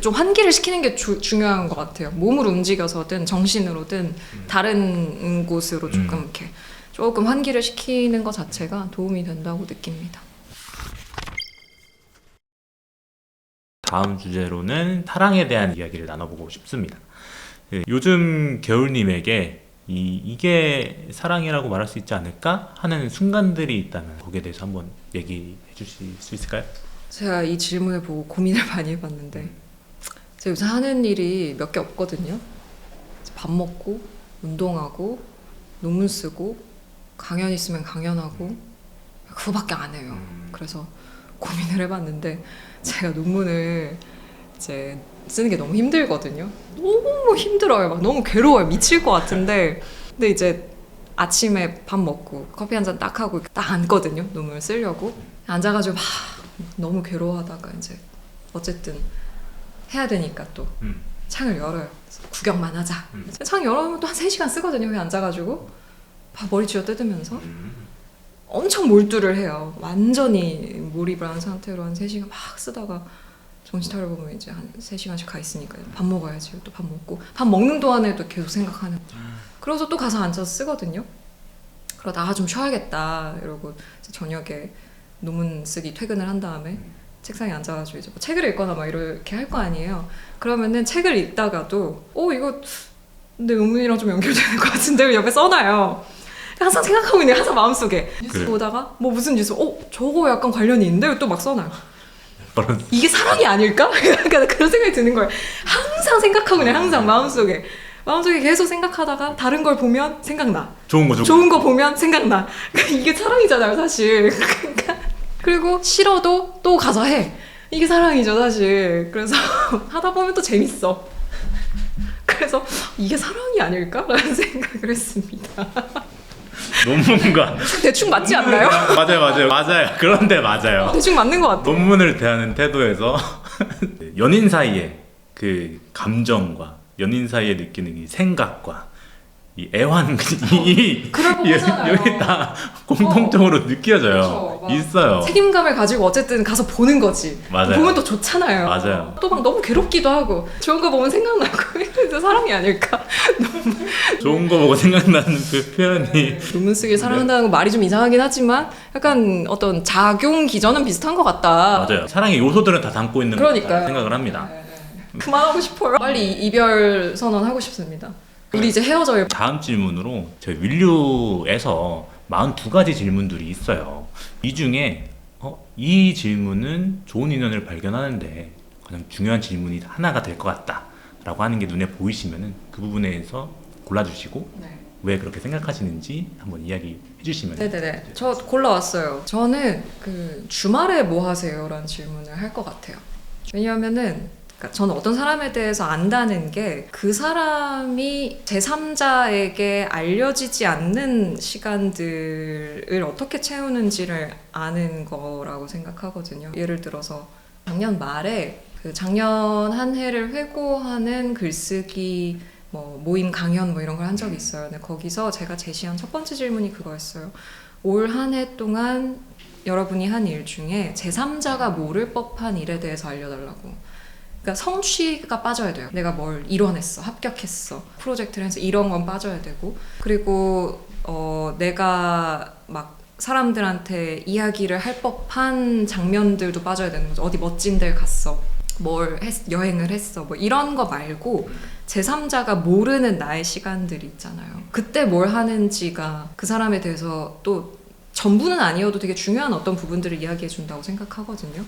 좀 환기를 시키는 게 중요한 것 같아요. 몸을 움직여서든 정신으로든 다른 곳으로 조금 이렇게 조금 환기를 시키는 것 자체가 도움이 된다고 느낍니다. 다음 주제로는 사랑에 대한 이야기를 나눠보고 싶습니다. 요즘 겨울님에게 이게 사랑이라고 말할 수 있지 않을까 하는 순간들이 있다면 거기에 대해서 한번 얘기해 주실 수 있을까요? 제가 이 질문을 보고 고민을 많이 해봤는데 제가 요새 하는 일이 몇 개 없거든요. 밥 먹고 운동하고 논문 쓰고 강연 있으면 강연하고 그거밖에 안 해요. 그래서 고민을 해봤는데 제가 논문을 이제 쓰는 게 너무 힘들거든요. 너무 힘들어요. 막 너무 괴로워요. 미칠 것 같은데 근데 이제 아침에 밥 먹고 커피 한 잔 딱 하고 딱 앉거든요. 논문을 쓰려고 앉아가지고 막 너무 괴로워하다가 이제 어쨌든 해야 되니까 또 창을 열어요. 구경만 하자. 창 열어놓으면 또 한 3시간 쓰거든요. 그냥 앉아가지고 머리 쥐어 뜯으면서 엄청 몰두를 해요. 완전히 몰입을 한 상태로 한 3시간 막 쓰다가 정신 차려보면 이제 한 3시간씩 가 있으니까 밥 먹어야지. 또 밥 먹고 밥 먹는 동안에도 계속 생각하는 거죠. 그래서 또 가서 앉아서 쓰거든요. 그러다 좀 쉬어야겠다 이러고 이제 저녁에 논문 쓰기 퇴근을 한 다음에 책상에 앉아가지고 이제 뭐 책을 읽거나 막 이렇게 할 거 아니에요. 그러면은 책을 읽다가도 이거 내 논문이랑 좀 연결되는 것 같은데 옆에 써놔요. 항상 생각하고 있는 항상 마음속에 뉴스 보다가 뭐 무슨 뉴스 저거 약간 관련이 있는데 또 막 써놔요. 그런 이게 사랑이 아닐까? 약간 그런 생각이 드는 거예요. 항상 생각하고 그냥 항상 마음속에 계속 생각하다가 다른 걸 보면 생각나. 좋은 거죠. 좋은 거 보면 생각나. 이게 사랑이잖아요, 사실. 그러니까 그리고 싫어도 또 가서 해. 이게 사랑이죠, 사실. 그래서 하다 보면 또 재밌어. 그래서 이게 사랑이 아닐까라는 생각을 했습니다. 논문과 대충 맞지 않나요? 맞아요. 그런데 맞아요. 대충 맞는 것 같아요. 논문을 대하는 태도에서 연인 사이에 그 감정과 연인 사이에 느끼는 이 생각과 이 애환 그럴 법하잖아요. 여기 다 공통적으로 느껴져요. 그렇죠. 있어요. 책임감을 가지고 어쨌든 가서 보는 거지. 맞아요. 보면 또 좋잖아요. 맞아요. 또 막 너무 괴롭기도 하고 좋은 거 보면 생각나고 그래서 사랑이 아닐까. 좋은 거 보고 생각나는 그 표현이 논문 쓰기를 사랑한다는 건 말이 좀 이상하긴 하지만 약간 어떤 작용 기전은 비슷한 것 같다. 맞아요. 사랑의 요소들은 다 담고 있는 그러니까요. 거라고 생각을 합니다. 그만하고 싶어요. 빨리 이별 선언하고 싶습니다. 우리 이제 헤어져요. 다음 질문으로 저희 윌류에서 42가지 질문들이 있어요. 이 중에 이 질문은 좋은 인연을 발견하는데 가장 중요한 질문이 하나가 될 것 같다 라고 하는 게 눈에 보이시면 그 부분에서 골라주시고 네. 왜 그렇게 생각하시는지 한번 이야기해 주시면 네네네. 저 골라왔어요. 저는 그 주말에 뭐 하세요? 라는 질문을 할 것 같아요. 왜냐하면은 그러니까 저는 어떤 사람에 대해서 안다는 게 그 사람이 제3자에게 알려지지 않는 시간들을 어떻게 채우는지를 아는 거라고 생각하거든요. 예를 들어서 작년 말에 그 작년 한 해를 회고하는 글쓰기 뭐 모임 강연 뭐 이런 걸 한 적이 있어요. 근데 거기서 제가 제시한 첫 번째 질문이 그거였어요. 올 한 해 동안 여러분이 한 일 중에 제3자가 모를 법한 일에 대해서 알려달라고. 그러니까 성취가 빠져야 돼요. 내가 뭘 이뤄냈어, 합격했어, 프로젝트를 해서 이런 건 빠져야 되고, 그리고 내가 막 사람들한테 이야기를 할 법한 장면들도 빠져야 되는 거죠. 어디 멋진 데 갔어, 여행을 했어, 뭐 이런 거 말고 제3자가 모르는 나의 시간들이 있잖아요. 그때 뭘 하는지가 그 사람에 대해서 또 전부는 아니어도 되게 중요한 어떤 부분들을 이야기해 준다고 생각하거든요.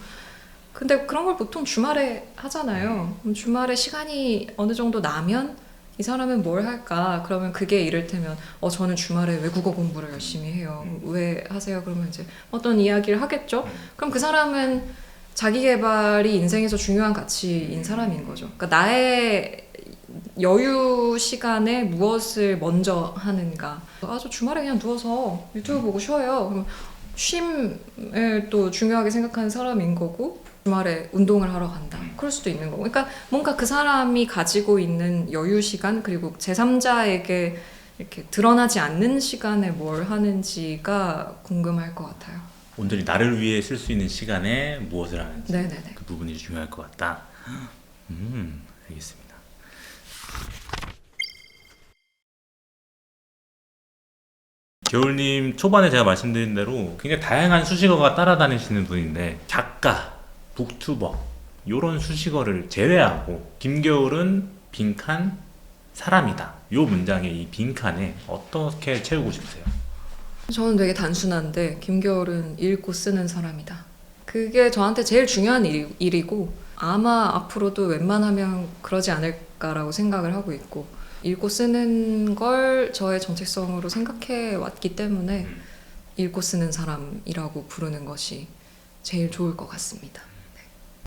근데 그런 걸 보통 주말에 하잖아요. 그럼 주말에 시간이 어느 정도 나면 이 사람은 뭘 할까? 그러면 그게 이를테면 저는 주말에 외국어 공부를 열심히 해요. 왜 하세요? 그러면 이제 어떤 이야기를 하겠죠? 그럼 그 사람은 자기 개발이 인생에서 중요한 가치인 사람인 거죠. 그러니까 나의 여유 시간에 무엇을 먼저 하는가. 저 주말에 그냥 누워서 유튜브 보고 쉬어요. 그럼 쉼을 또 중요하게 생각하는 사람인 거고, 주말에 운동을 하러 간다. 그럴 수도 있는 거고. 그러니까 뭔가 그 사람이 가지고 있는 여유 시간, 그리고 제3자에게 이렇게 드러나지 않는 시간에 뭘 하는지가 궁금할 것 같아요. 온전히 나를 위해 쓸 수 있는 시간에 무엇을 하는지 네네네. 그 부분이 중요할 것 같다. 알겠습니다. 겨울님 초반에 제가 말씀드린 대로 굉장히 다양한 수식어가 따라다니시는 분인데 작가, 북튜버 이런 수식어를 제외하고 김겨울은 빈칸 사람이다. 이 문장의 이 빈칸에 어떻게 채우고 싶으세요? 저는 되게 단순한데 김겨울은 읽고 쓰는 사람이다. 그게 저한테 제일 중요한 일이고 아마 앞으로도 웬만하면 그러지 않을까라고 생각을 하고 있고, 읽고 쓰는 걸 저의 정체성으로 생각해 왔기 때문에 읽고 쓰는 사람이라고 부르는 것이 제일 좋을 것 같습니다.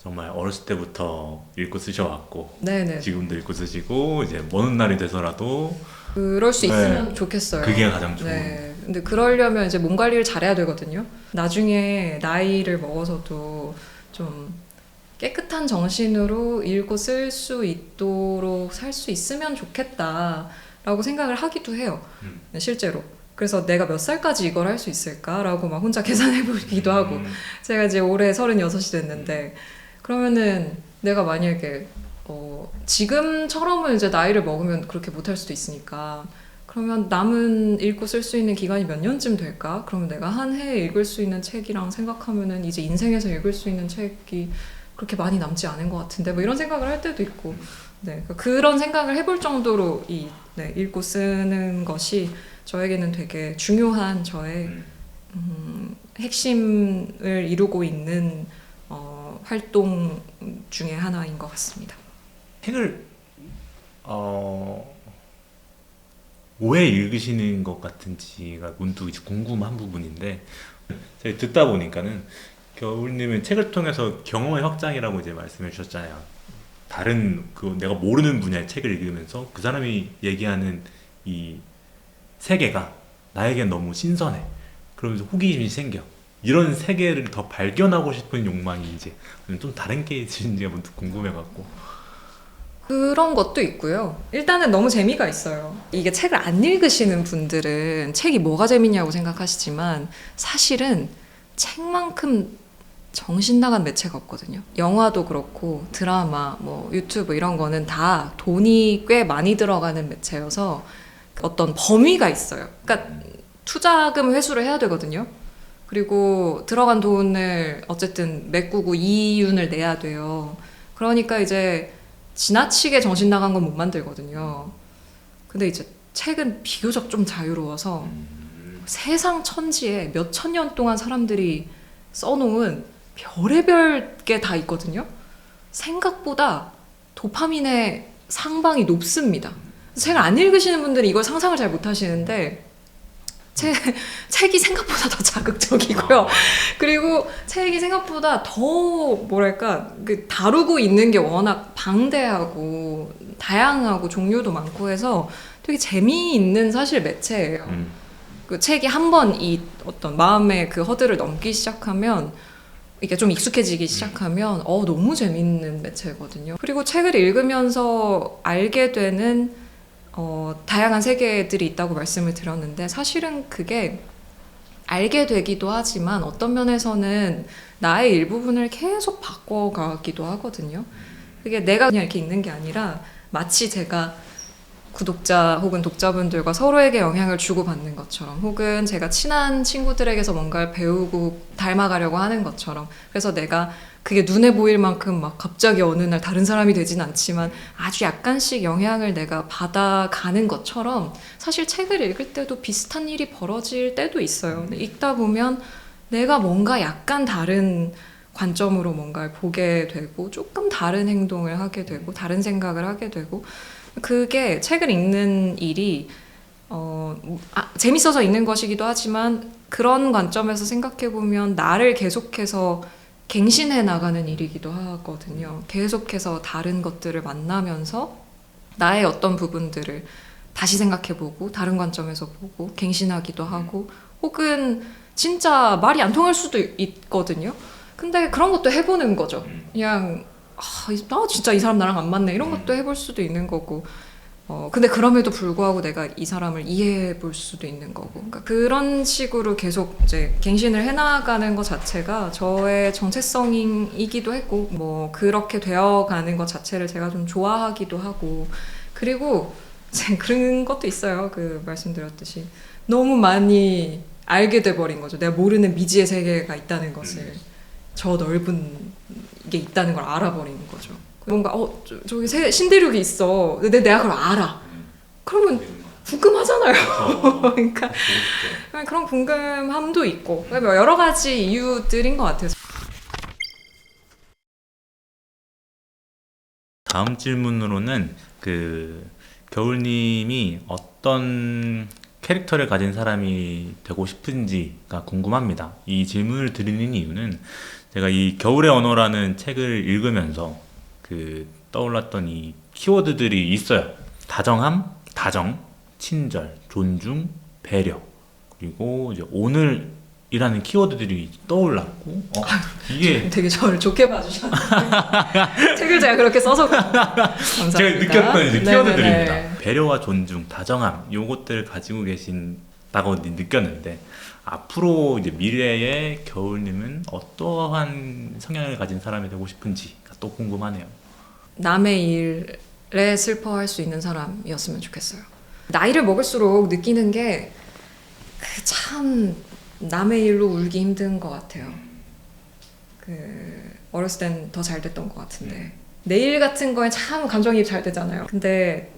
정말 어렸을 때부터 읽고 쓰셔왔고 네네. 지금도 읽고 쓰시고 이제 먼 날이 돼서라도 그럴 수 있으면 좋겠어요. 그게 가장 좋은. 네. 근데 그러려면 이제 몸 관리를 잘해야 되거든요. 나중에 나이를 먹어서도 좀 깨끗한 정신으로 읽고 쓸 수 있도록 살 수 있으면 좋겠다라고 생각을 하기도 해요. 실제로. 그래서 내가 몇 살까지 이걸 할 수 있을까라고 막 혼자 계산해보기도 하고. 제가 이제 올해 36이 됐는데 그러면은 내가 만약에 지금처럼은 이제 나이를 먹으면 그렇게 못할 수도 있으니까, 그러면 남은 읽고 쓸 수 있는 기간이 몇 년쯤 될까? 그러면 내가 한 해에 읽을 수 있는 책이랑 생각하면은 이제 인생에서 읽을 수 있는 책이 그렇게 많이 남지 않은 것 같은데 뭐 이런 생각을 할 때도 있고, 네, 그런 생각을 해볼 정도로 읽고 쓰는 것이 저에게는 되게 중요한 저의 핵심을 이루고 있는 활동 중에 하나인 것 같습니다. 책을 왜 읽으시는 것 같은지가 문득 이제 궁금한 부분인데 제가 듣다 보니까는 겨울님은 책을 통해서 경험의 확장이라고 이제 말씀해 주셨잖아요. 다른 그 내가 모르는 분야의 책을 읽으면서 그 사람이 얘기하는 이 세계가 나에겐 너무 신선해. 그러면서 호기심이 생겨. 이런 세계를 더 발견하고 싶은 욕망이 이제 좀 다른 케이스인지가 문득 궁금해갖고. 그런 것도 있고요. 일단은 너무 재미가 있어요. 이게 책을 안 읽으시는 분들은 책이 뭐가 재밌냐고 생각하시지만 사실은 책만큼 정신 나간 매체가 없거든요. 영화도 그렇고 드라마, 뭐 유튜브 이런 거는 다 돈이 꽤 많이 들어가는 매체여서 어떤 범위가 있어요. 그러니까 투자금 회수를 해야 되거든요. 그리고 들어간 돈을 어쨌든 메꾸고 이윤을 내야 돼요. 그러니까 이제 지나치게 정신 나간 건 못 만들거든요. 근데 이제 책은 비교적 좀 자유로워서 세상 천지에 몇 천 년 동안 사람들이 써놓은 별의별 게 다 있거든요. 생각보다 도파민의 상방이 높습니다. 책을 안 읽으시는 분들이 이걸 상상을 잘 못 하시는데 책이 생각보다 더 자극적이고요. 그리고 책이 생각보다 더 뭐랄까 다루고 있는 게 워낙 방대하고 다양하고 종류도 많고 해서 되게 재미있는 사실 매체예요. 그 책이 한번 이 어떤 마음의 그 허들을 넘기 시작하면 이게 좀 익숙해지기 시작하면 너무 재밌는 매체거든요. 그리고 책을 읽으면서 알게 되는 다양한 세계들이 있다고 말씀을 드렸는데 사실은 그게 알게 되기도 하지만 어떤 면에서는 나의 일부분을 계속 바꿔가기도 하거든요. 그게 내가 그냥 이렇게 읽는 게 아니라 마치 제가 구독자 혹은 독자분들과 서로에게 영향을 주고받는 것처럼 혹은 제가 친한 친구들에게서 뭔가를 배우고 닮아가려고 하는 것처럼 그래서 내가 그게 눈에 보일 만큼 막 갑자기 어느 날 다른 사람이 되진 않지만 아주 약간씩 영향을 내가 받아가는 것처럼 사실 책을 읽을 때도 비슷한 일이 벌어질 때도 있어요. 근데 읽다 보면 내가 뭔가 약간 다른 관점으로 뭔가를 보게 되고 조금 다른 행동을 하게 되고 다른 생각을 하게 되고 그게 책을 읽는 일이 재밌어서 읽는 것이기도 하지만 그런 관점에서 생각해보면 나를 계속해서 갱신해 나가는 일이기도 하거든요. 계속해서 다른 것들을 만나면서 나의 어떤 부분들을 다시 생각해보고 다른 관점에서 보고 갱신하기도 하고 혹은 진짜 말이 안 통할 수도 있거든요. 근데 그런 것도 해보는 거죠. 그냥 나 진짜 이 사람 나랑 안 맞네 이런 것도 해볼 수도 있는 거고 근데 그럼에도 불구하고 내가 이 사람을 이해해 볼 수도 있는 거고 그러니까 그런 식으로 계속 이제 갱신을 해나가는 것 자체가 저의 정체성이기도 했고 뭐 그렇게 되어가는 것 자체를 제가 좀 좋아하기도 하고 그리고 그런 것도 있어요. 그 말씀드렸듯이 너무 많이 알게 돼버린 거죠. 내가 모르는 미지의 세계가 있다는 것을 저 넓은 게 있다는 걸 알아버리는 거죠. 뭔가 저기 신대륙이 있어. 근데 내가 그걸 알아. 그러면 궁금하잖아요. 그러니까 그런 궁금함도 있고 여러 가지 이유들인 것 같아요. 다음 질문으로는 그 겨울님이 어떤 캐릭터를 가진 사람이 되고 싶은지가 궁금합니다. 이 질문을 드리는 이유는 제가 이 겨울의 언어라는 책을 읽으면서 그 떠올랐던 이 키워드들이 있어요. 다정함, 다정, 친절, 존중, 배려, 그리고 이제 오늘이라는 키워드들이 떠올랐고, 이게 되게 저를 좋게 봐주셨는데 책을 제가 그렇게 써서 감사합니다. 제가 느꼈던 이제 키워드들입니다. 네네네. 배려와 존중, 다정함, 요것들을 가지고 계신다고 느꼈는데 앞으로 이제 미래의 겨울님은 어떠한 성향을 가진 사람이 되고 싶은지가 또 궁금하네요. 남의 일에 슬퍼할 수 있는 사람이었으면 좋겠어요. 나이를 먹을수록 느끼는 게 참 남의 일로 울기 힘든 것 같아요. 어렸을 땐 더 잘 됐던 것 같은데 내 일 같은 거에 참 감정이입 잘 되잖아요. 근데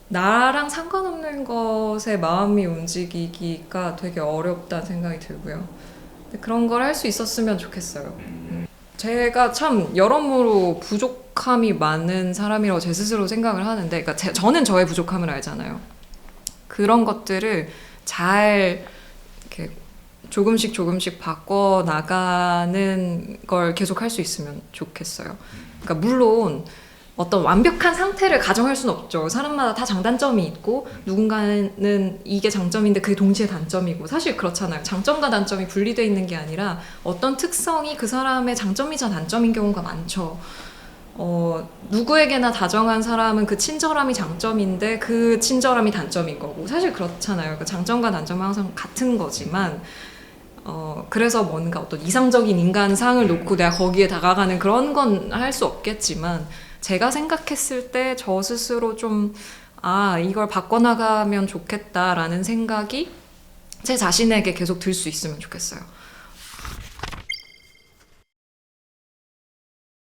나랑 상관없는 것에 마음이 움직이기가 되게 어렵다는 생각이 들고요. 근데 그런 걸 할 수 있었으면 좋겠어요. 제가 참 여러모로 부족함이 많은 사람이라고 제 스스로 생각을 하는데, 그러니까 저는 저의 부족함을 알잖아요. 그런 것들을 잘 이렇게 조금씩 바꿔 나가는 걸 계속 할 수 있으면 좋겠어요. 그러니까 물론 어떤 완벽한 상태를 가정할 수는 없죠. 사람마다 다 장단점이 있고 누군가는 이게 장점인데 그게 동시에 단점이고, 사실 그렇잖아요. 장점과 단점이 분리되어 있는 게 아니라 어떤 특성이 그 사람의 장점이자 단점인 경우가 많죠. 누구에게나 다정한 사람은 그 친절함이 장점인데 그 친절함이 단점인 거고, 사실 그렇잖아요. 그 장점과 단점은 항상 같은 거지만 그래서 뭔가 어떤 이상적인 인간상을 놓고 내가 거기에 다가가는 그런 건 할 수 없겠지만, 제가 생각했을 때 저 스스로 좀 이걸 바꿔나가면 좋겠다라는 생각이 제 자신에게 계속 들 수 있으면 좋겠어요.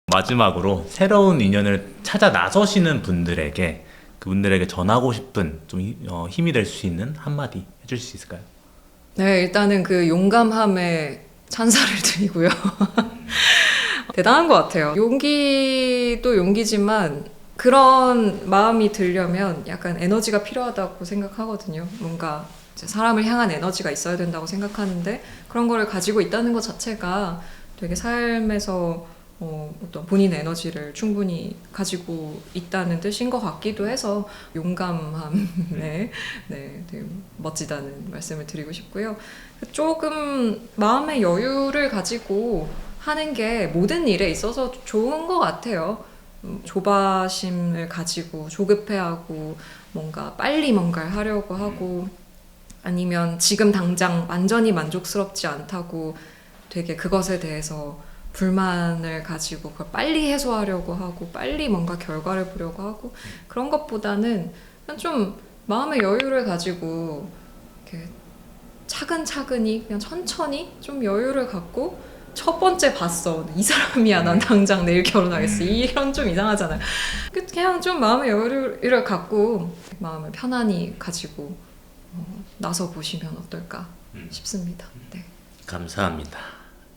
마지막으로 새로운 인연을 찾아 나서시는 분들에게, 그분들에게 전하고 싶은 좀 힘이 될 수 있는 한마디 해줄 수 있을까요? 네, 일단은 그 용감함에 찬사를 드리고요. 대단한 것 같아요. 용기도 용기지만 그런 마음이 들려면 약간 에너지가 필요하다고 생각하거든요. 뭔가 이제 사람을 향한 에너지가 있어야 된다고 생각하는데, 그런 거를 가지고 있다는 것 자체가 되게 삶에서 어떤 본인의 에너지를 충분히 가지고 있다는 뜻인 것 같기도 해서 용감함에 되게 멋지다는 말씀을 드리고 싶고요. 조금 마음의 여유를 가지고 하는 게 모든 일에 있어서 좋은 것 같아요. 조바심을 가지고 조급해하고 뭔가 빨리 뭔가를 하려고 하고, 아니면 지금 당장 완전히 만족스럽지 않다고 되게 그것에 대해서 불만을 가지고 그걸 빨리 해소하려고 하고 빨리 뭔가 결과를 보려고 하고, 그런 것보다는 그냥 좀 마음의 여유를 가지고 이렇게 차근차근히 그냥 천천히 좀 여유를 갖고, 첫 번째 봤어 이 사람이야 난 당장 내일 결혼하겠어 이런 좀 이상하잖아요. 그냥 좀 마음의 여유를 갖고 마음을 편안히 가지고 나서 보시면 어떨까 싶습니다. 네. 감사합니다.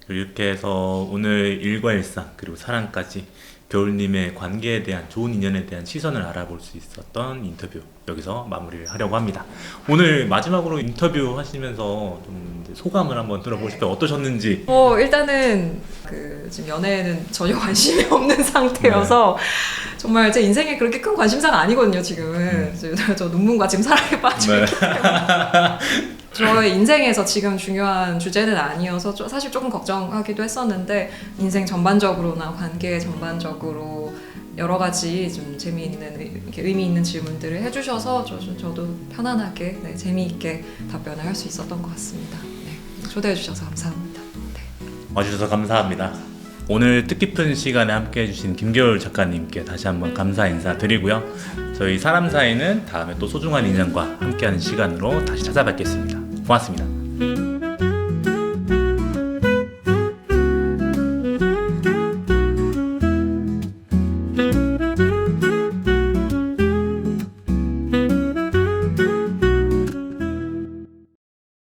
이렇게 해서 오늘 일과 일상 그리고 사랑까지 겨울님의 관계에 대한, 좋은 인연에 대한 시선을 알아볼 수 있었던 인터뷰 여기서 마무리를 하려고 합니다. 오늘 마지막으로 인터뷰 하시면서 좀 소감을 한번 들어보고 싶어요. 어떠셨는지. 일단은 지금 연애에는 전혀 관심이 없는 상태여서 정말 제 인생에 그렇게 큰 관심사가 아니거든요. 지금은 저 논문과 지금 사랑에 빠져 있기 때문에 저의 인생에서 지금 중요한 주제는 아니어서 사실 조금 걱정하기도 했었는데, 인생 전반적으로나 관계 전반적으로 여러 가지 좀 재미있는, 이렇게 의미 있는 질문들을 해주셔서 저도 편안하게 재미있게 답변을 할 수 있었던 것 같습니다. 네, 초대해 주셔서 감사합니다. 네. 와주셔서 감사합니다. 오늘 뜻깊은 시간에 함께 해주신 김겨울 작가님께 다시 한번 감사 인사 드리고요. 저희 사람 사이는 다음에 또 소중한 인연과 함께하는 시간으로 다시 찾아뵙겠습니다. 고맙습니다.